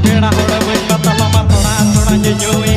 पेड़ा होड़ा बन बताला मा थोड़ा थोड़ा जोई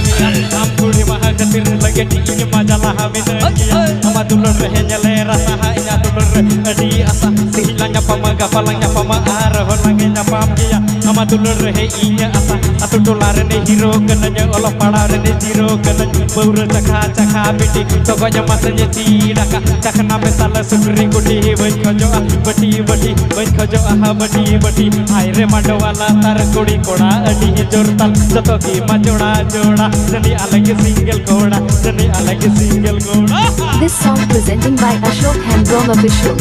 हम कुड़ी महा खातिर लगे टी मजा लहा मिदनिया अमा दुलर रहे जले रसा इना दुलर अडी आसा सिहिलाnya pamaga palangnya pama arah lagi nyapam dia ama dulur rehe inya asa atu dolar ne hero kenanya olah pada ne zero kenanya baur cakha cakha biti tokonya masanya tidaka cakna mesala sugri gudi baj khojo bati bati baj khojo bati bati aire mandwala tar kudi koda adi jortal jato ki majoda joda jani alag single koda jani alag single koda. This song presenting by Ashok Handrom Official.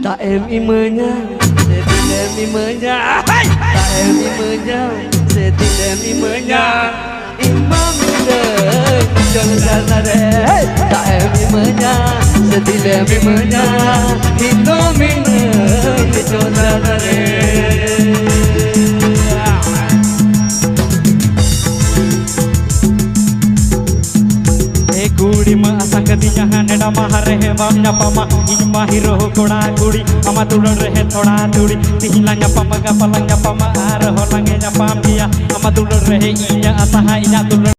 Tak imanya, sedilem imanya, tak imanya, sedilem imanya, imam deh, jangan sadar, tak imanya, sedilem imanya, imam deh, jangan sadar. कुड़ी मा आसा कदिया NEDA महा रहे balm न्यापामा इन माहिरो कोड़ा कुड़ी अमा दुलर रहे थोड़ा थोड़ी तिहिला न्यापामा गपला न्यापामा आर हो लंगे न्यापाम दिया अमा दुलर रहे इnya आसा इना दुलर